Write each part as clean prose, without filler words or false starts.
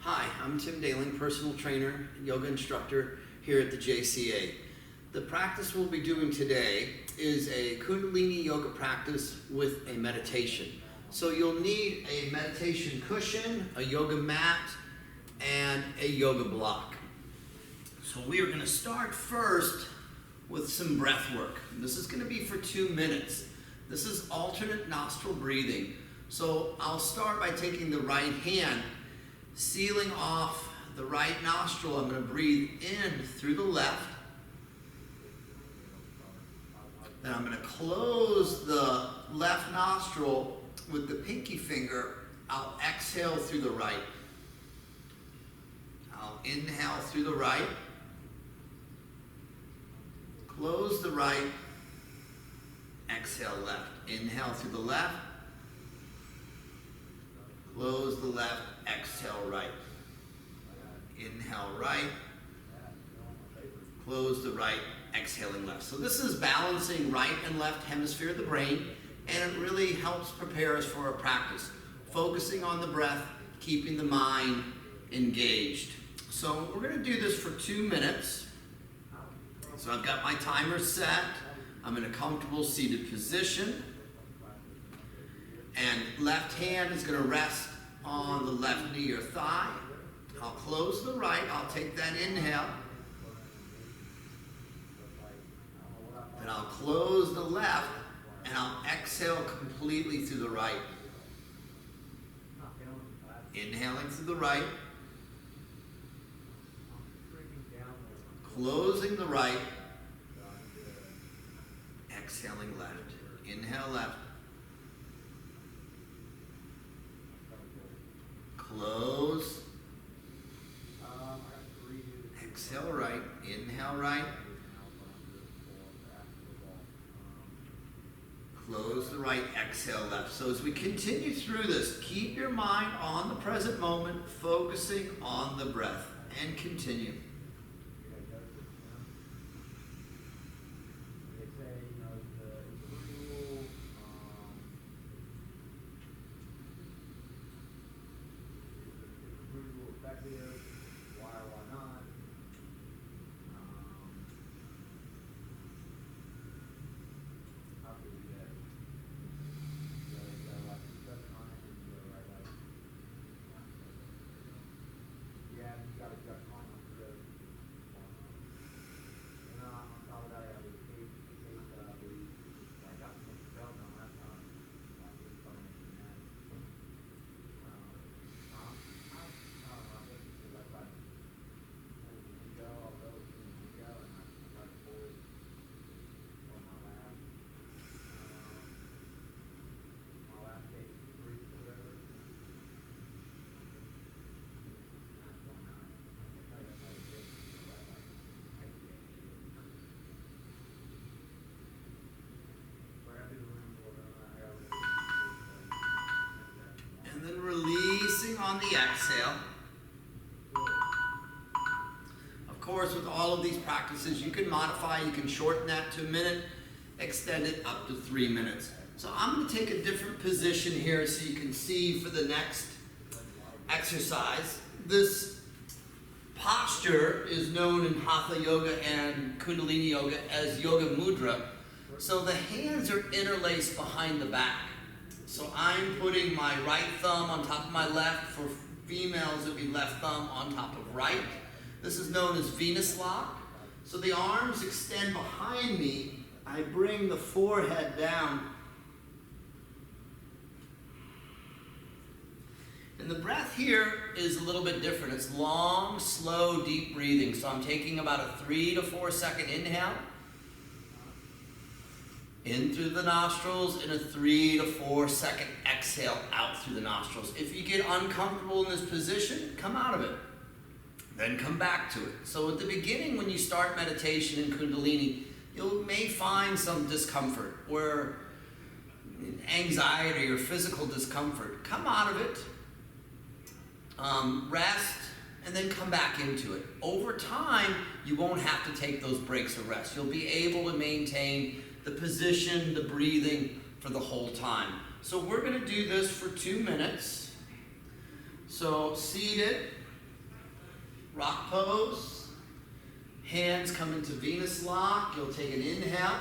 Hi, I'm Tim Daling, personal trainer, yoga instructor here at the JCA. The practice we'll be doing today is a Kundalini yoga practice with a meditation. So you'll need a meditation cushion, a yoga mat, and a yoga block. So we are going to start first with some breath work. This is going to be for 2 minutes. This is alternate nostril breathing. So I'll start by taking the right hand, sealing off the right nostril. I'm going to breathe in through the left. Then I'm going to close the left nostril with the pinky finger. I'll exhale through the right. I'll inhale through the right. Close the right. Exhale left. Inhale through the left. Close the left. Exhale right. Inhale right. Close the right. Exhaling left. So this is balancing right and left hemisphere of the brain, and it really helps prepare us for our practice. Focusing on the breath, keeping the mind engaged. So we're going to do this for 2 minutes. So I've got my timer set. I'm in a comfortable seated position. And left hand is going to rest on the left knee or thigh. I'll close the right. I'll take that inhale. Then I'll close the left, and I'll exhale completely through the right. Inhaling through the right. Closing the right. Exhaling left. Inhale left. Close. Exhale right. Inhale right. Close the right, exhale left. So as we continue through this, keep your mind on the present moment, focusing on the breath, and continue. And then releasing on the exhale. Of course, with all of these practices, you can modify, you can shorten that to a minute, extend it up to 3 minutes. So I'm going to take a different position here so you can see for the next exercise. This posture is known in Hatha Yoga and Kundalini Yoga as Yoga Mudra. So the hands are interlaced behind the back. So I'm putting my right thumb on top of my left. For females, it would be left thumb on top of right. This is known as Venus lock. So the arms extend behind me. I bring the forehead down. And the breath here is a little bit different. It's long, slow, deep breathing. So I'm taking about a 3 to 4 second inhale. In through the nostrils, and a 3 to 4 second exhale out through the nostrils. If you get uncomfortable in this position, come out of it. Then come back to it. So at the beginning, when you start meditation in Kundalini, you may find some discomfort or anxiety or physical discomfort. Come out of it, rest, and then come back into it. Over time, you won't have to take those breaks of rest. You'll be able to maintain the position, the breathing for the whole time. So we're going to do this for 2 minutes. So seated, Rock pose. Hands come into Venus lock. You'll take an inhale.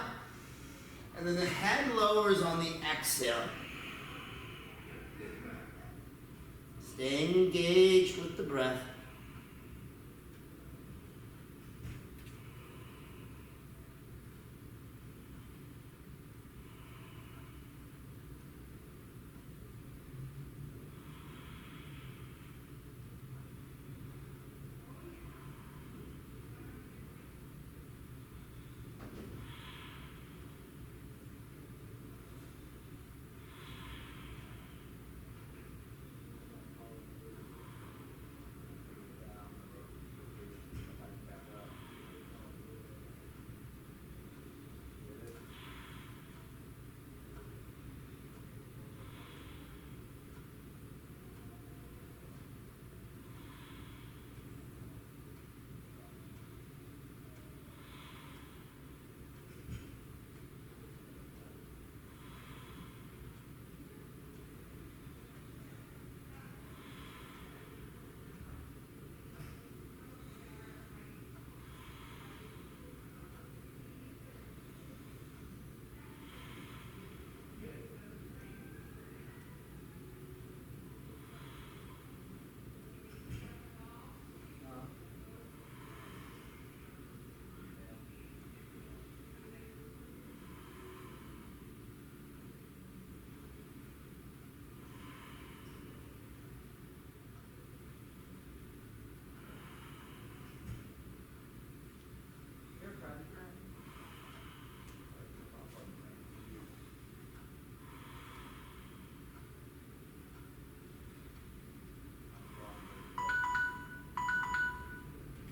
And then the head lowers on the exhale. Staying engaged with the breath.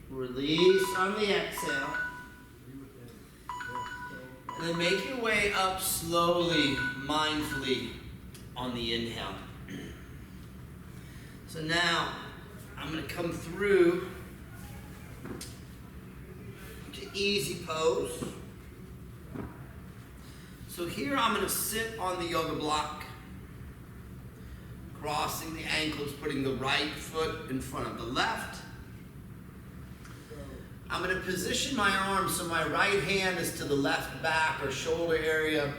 Release on the exhale. And then make your way up slowly, mindfully on the inhale. So now, I'm going to come through to easy pose. So here I'm going to sit on the yoga block, crossing the ankles, putting the right foot in front of the left. I'm going to position my arms so my right hand is to the left back or shoulder area.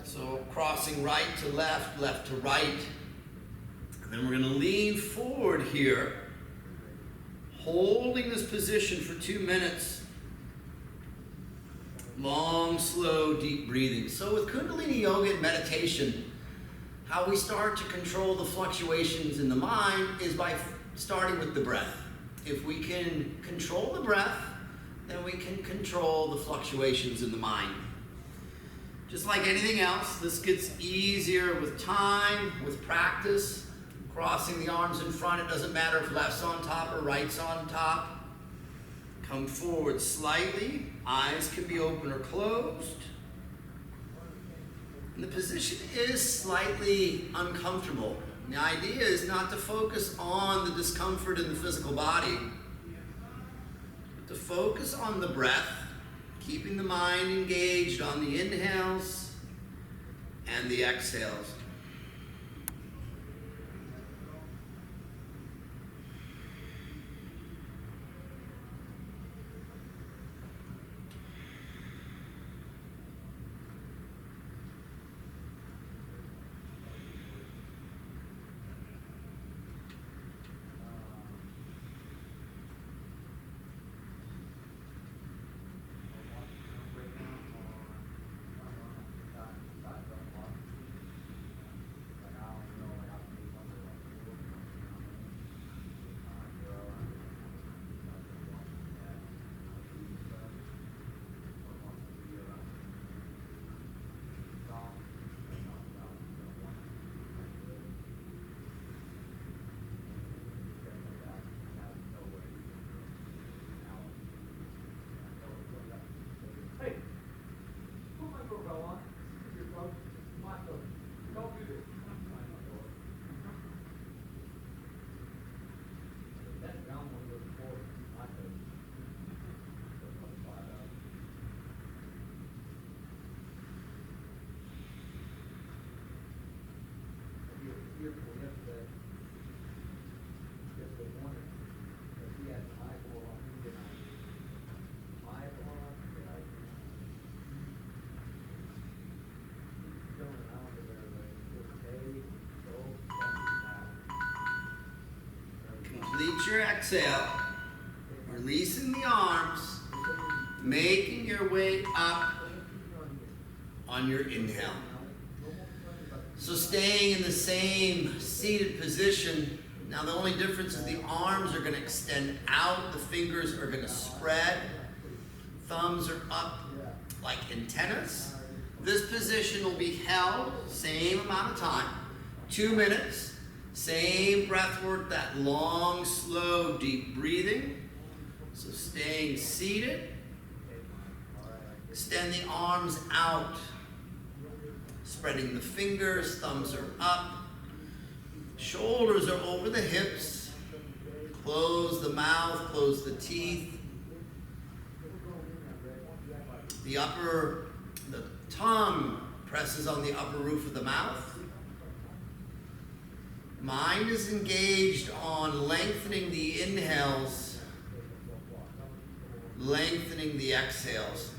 So crossing right to left, left to right. And then we're going to lean forward here, holding this position for 2 minutes. Long, slow, deep breathing. So with Kundalini Yoga and meditation, how we start to control the fluctuations in the mind is by starting with the breath. If we can control the breath, then we can control the fluctuations in the mind. Just like anything else, this gets easier with time, with practice. Crossing the arms in front, it doesn't matter if left's on top or right's on top. Come forward slightly. Eyes can be open or closed. And the position is slightly uncomfortable. The idea is not to focus on the discomfort in the physical body, but to focus on the breath, keeping the mind engaged on the inhales and the exhales. your exhale, releasing the arms, making your way up on your inhale. So staying in the same seated position. Now the only difference is the arms are going to extend out, the fingers are going to spread, thumbs are up like antennas. This position will be held same amount of time, 2 minutes, same breath work, that long, slow, deep breathing. So staying seated, extend the arms out, spreading the fingers, thumbs are up, shoulders are over the hips, close the mouth, close the teeth, the tongue presses on the upper roof of the mouth. Mind is engaged on lengthening the inhales, lengthening the exhales.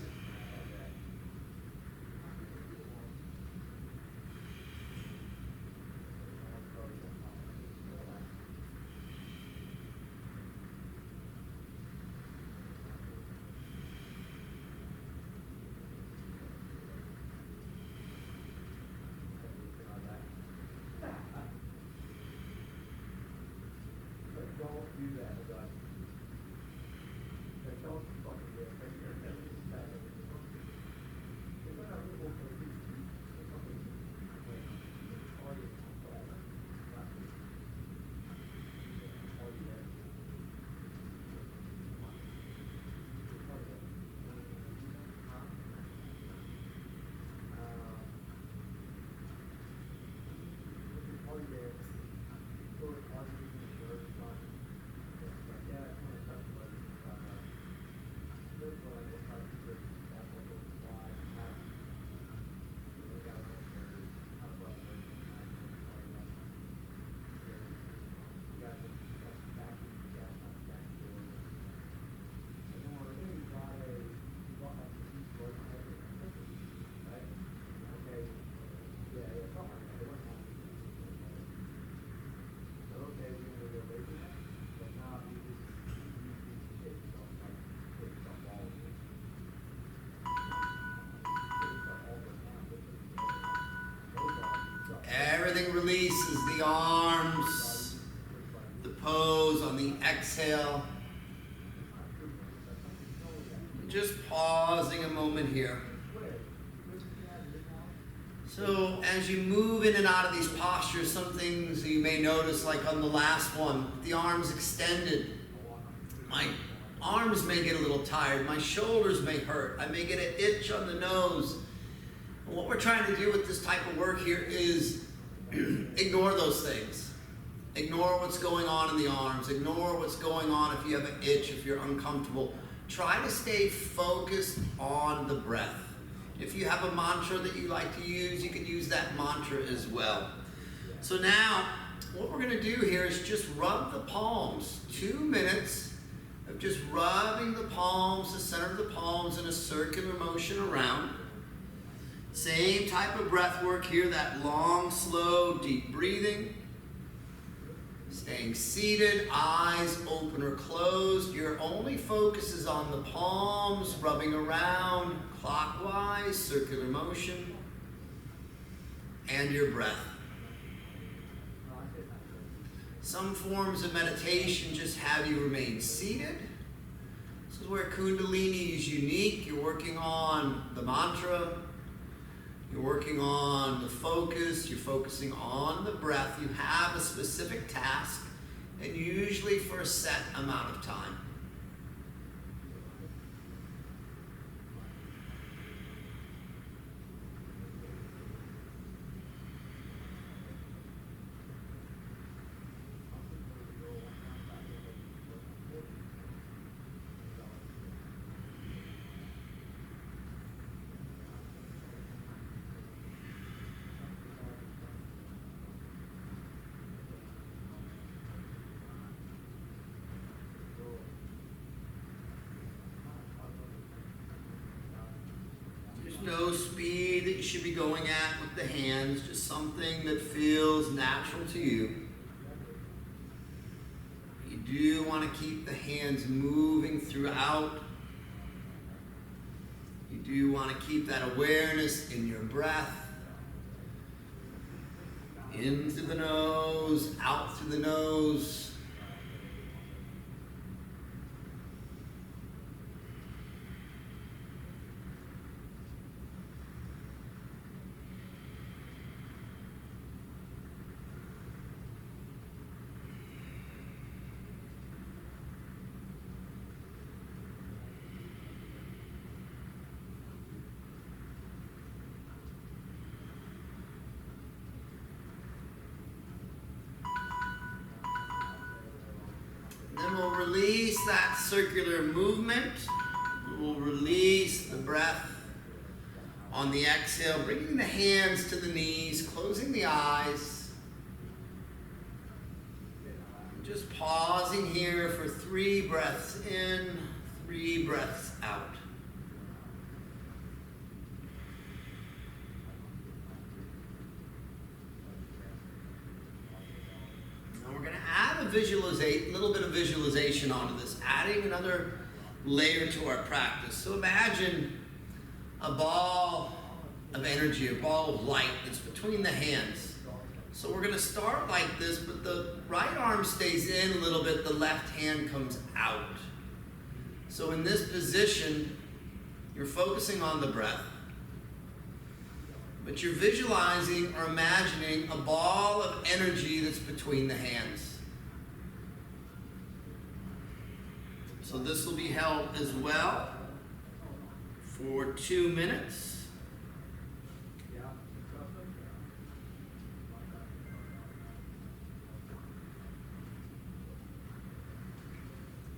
Everything releases, the arms, the pose on the exhale. Just pausing a moment here. So as you move in and out of these postures, some things you may notice, like on the last one, the arms extended. My arms may get a little tired. My shoulders may hurt. I may get an itch on the nose. And what we're trying to do with this type of work here is ignore those things. Ignore what's going on in the arms. Ignore what's going on if you have an itch, if you're uncomfortable. Try to stay focused on the breath. If you have a mantra that you like to use, you can use that mantra as well. So now, what we're going to do here is just rub the palms. 2 minutes of just rubbing the palms, the center of the palms in a circular motion around. Same type of breath work here, that long, slow, deep breathing. Staying seated, eyes open or closed. Your only focus is on the palms, rubbing around, clockwise, circular motion, and your breath. Some forms of meditation just have you remain seated. This is where Kundalini is unique. You're working on the mantra. You're working on the focus, you're focusing on the breath. You have a specific task, and usually for a set amount of time. No speed that you should be going at with the hands, just something that feels natural to you. You do want to keep the hands moving throughout. You do want to keep that awareness in your breath. In through the nose, out through the nose. Then we'll release that circular movement. We'll release the breath on the exhale, bringing the hands to the knees, closing the eyes. Just pausing here for 3 breaths in, 3 breaths out. Visualize, a little bit of visualization onto this, adding another layer to our practice. So imagine a ball of energy, a ball of light that's between the hands. So we're going to start like this, but the right arm stays in a little bit, the left hand comes out. So in this position, you're focusing on the breath, but you're visualizing or imagining a ball of energy that's between the hands. So this will be held as well for 2 minutes.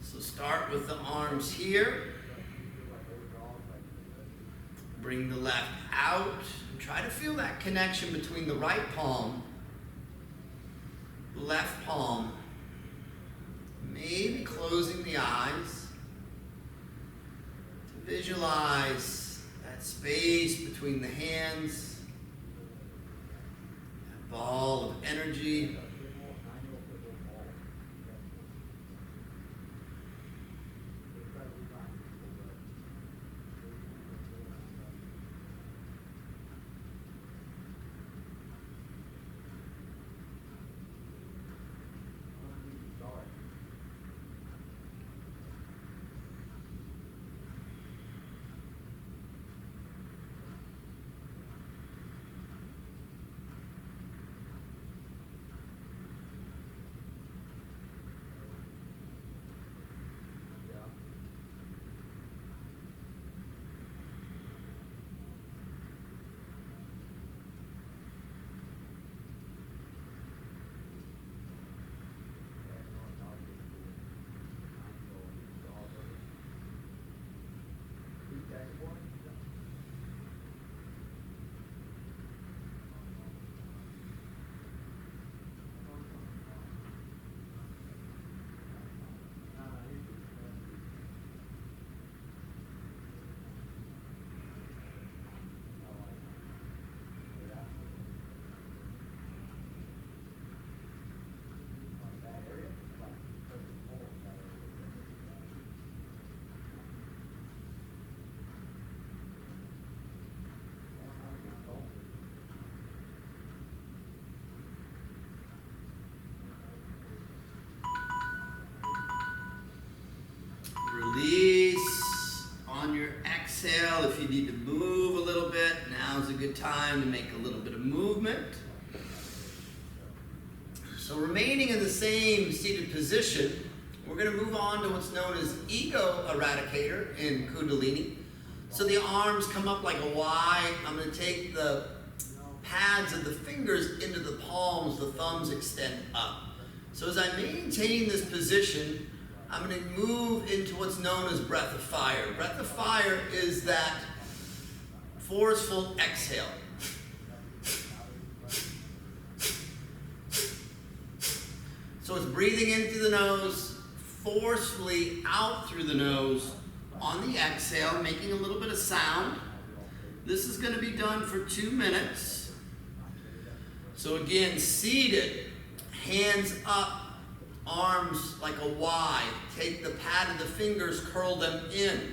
So start with the arms here. Bring the left out. Try to feel that connection between the right palm, left palm. Maybe closing the eyes to visualize that space between the hands, that ball of energy. Release on your exhale. If you need to move a little bit, now's a good time to make a little bit of movement. So remaining in the same seated position, we're going to move on to what's known as ego eradicator in Kundalini. So the arms come up like a Y. I'm going to take the pads of the fingers into the palms, the thumbs extend up. So as I maintain this position, I'm going to move into what's known as breath of fire. Breath of fire is that forceful exhale. So it's breathing in through the nose, forcefully out through the nose on the exhale, making a little bit of sound. This is going to be done for 2 minutes. So again, seated, hands up arms like a Y. Take the pad of the fingers, curl them in.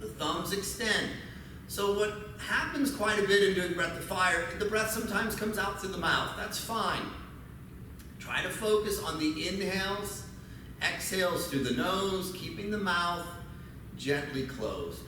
The thumbs extend. So what happens quite a bit in doing breath to fire, the breath sometimes comes out through the mouth. That's fine. Try to focus on the inhales, exhales through the nose, keeping the mouth gently closed.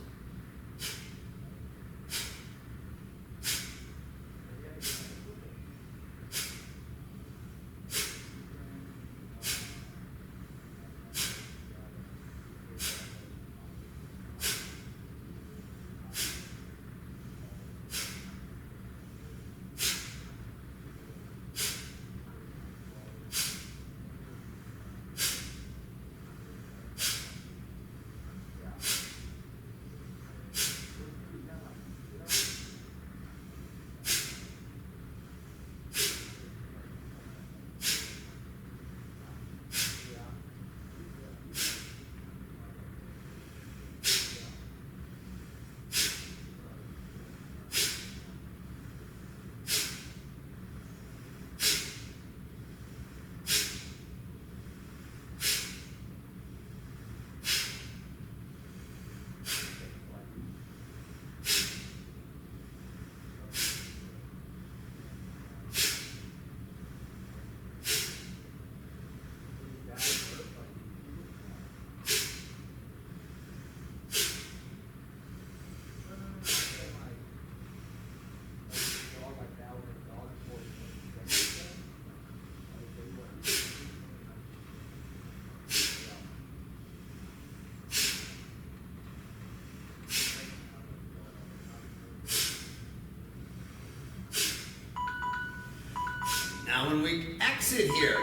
Now when we exit here,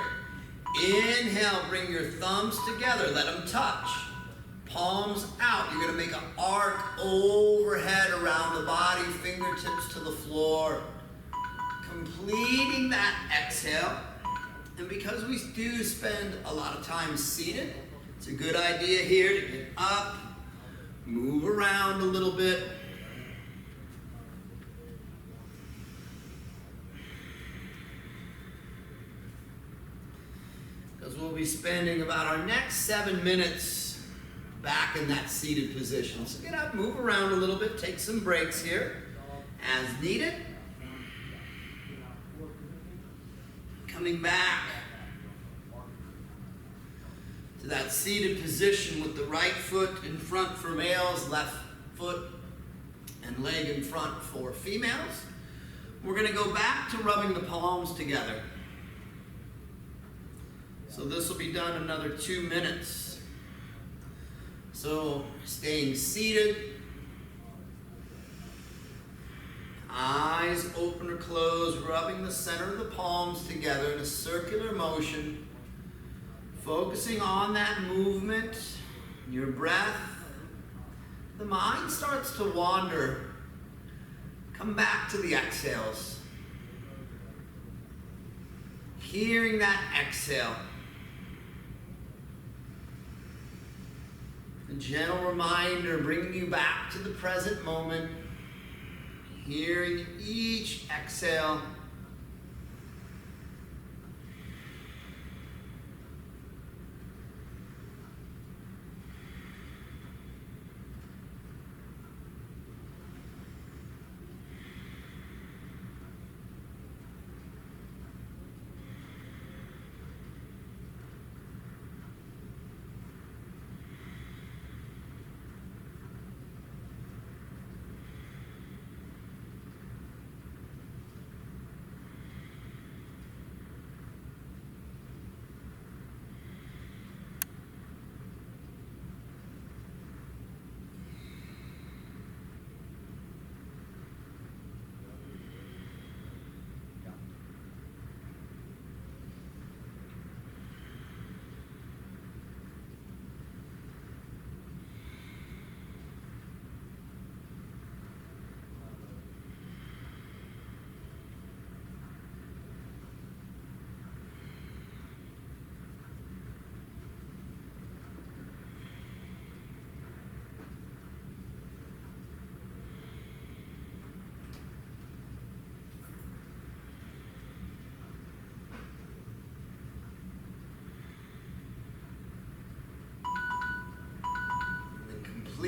inhale, bring your thumbs together, let them touch. Palms out. You're going to make an arc overhead around the body, fingertips to the floor. Completing that exhale. And because we do spend a lot of time seated, it's a good idea here to get up, move around a little bit. Because we'll be spending about our next 7 minutes back in that seated position. So get up, move around a little bit, take some breaks here as needed. Coming back to that seated position with the right foot in front for males, left foot and leg in front for females. We're going to go back to rubbing the palms together. So this will be done another 2 minutes. So staying seated, eyes open or closed, rubbing the center of the palms together in a circular motion, focusing on that movement, your breath. The mind starts to wander. Come back to the exhales. Hearing that exhale. A gentle reminder, bringing you back to the present moment. Hearing each exhale.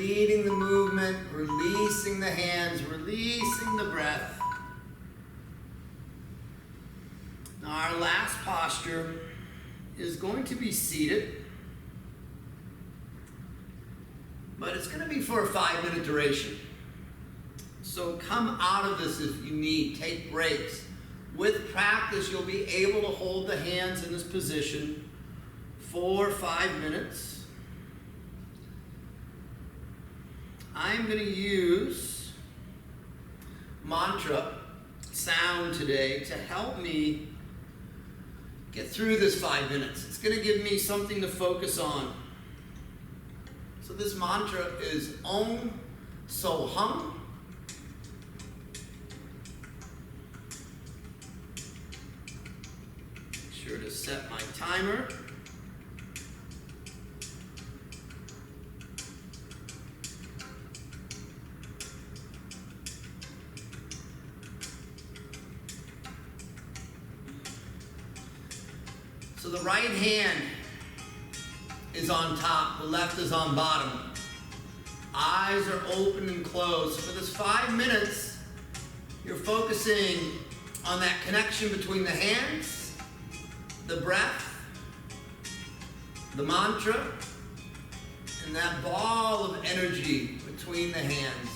completing the movement, releasing the hands, releasing the breath. Now our last posture is going to be seated, but it's going to be for a 5-minute duration. So come out of this if you need, take breaks. With practice, you'll be able to hold the hands in this position for 5 minutes. I'm going to use mantra sound today to help me get through this 5 minutes. It's going to give me something to focus on. So this mantra is Om So Hum. Make sure to set my timer. So the right hand is on top, the left is on bottom. Eyes are open and closed. For this 5 minutes, you're focusing on that connection between the hands, the breath, the mantra, and that ball of energy between the hands.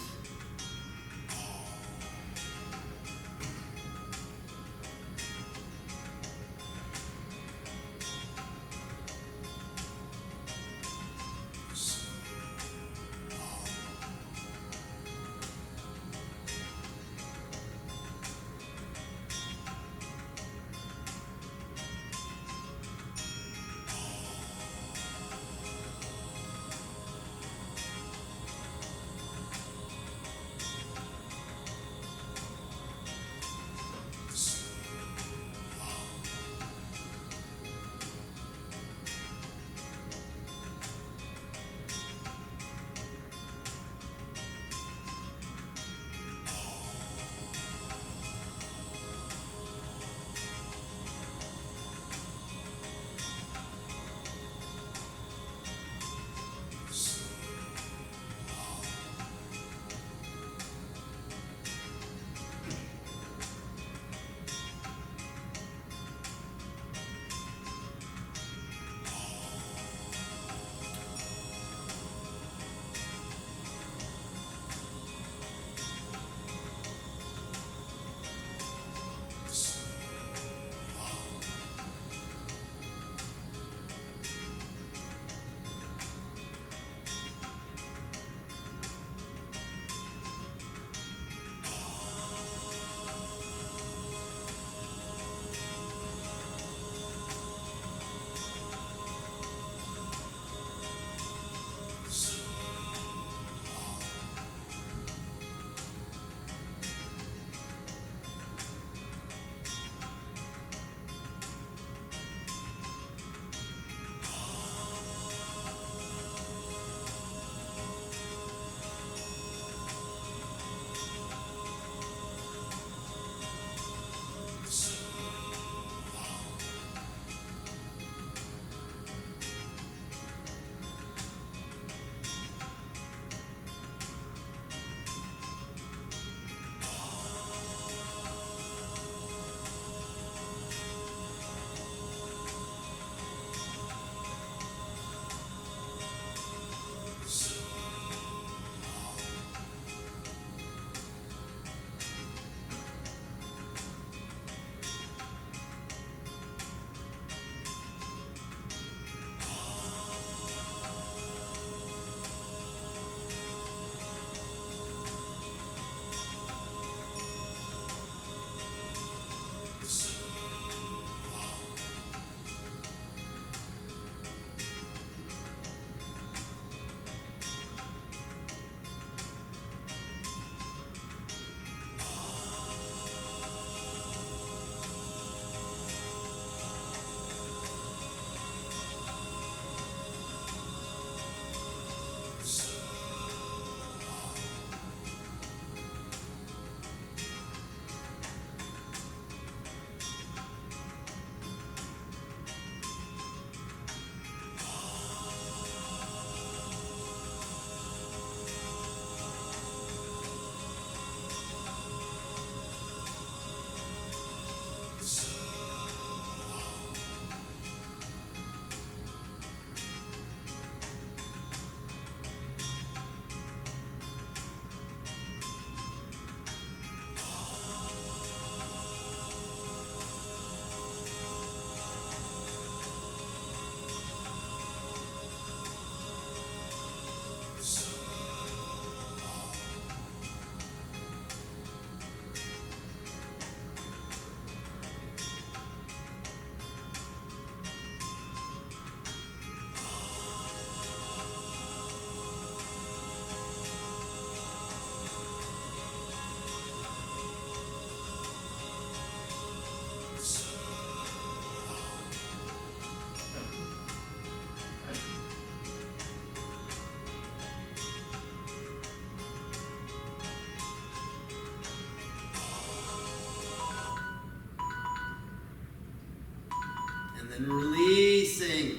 then releasing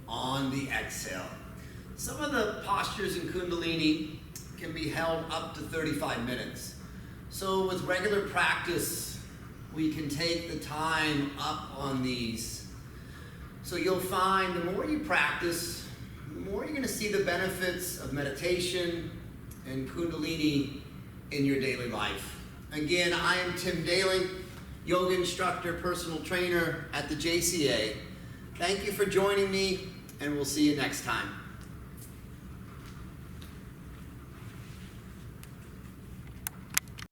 on the exhale. Some of the postures in Kundalini can be held up to 35 minutes. So with regular practice, we can take the time up on these. So you'll find the more you practice, the more you're going to see the benefits of meditation and Kundalini in your daily life. Again, I am Tim Daly, yoga instructor, personal trainer at the JCA. Thank you for joining me, and we'll see you next time.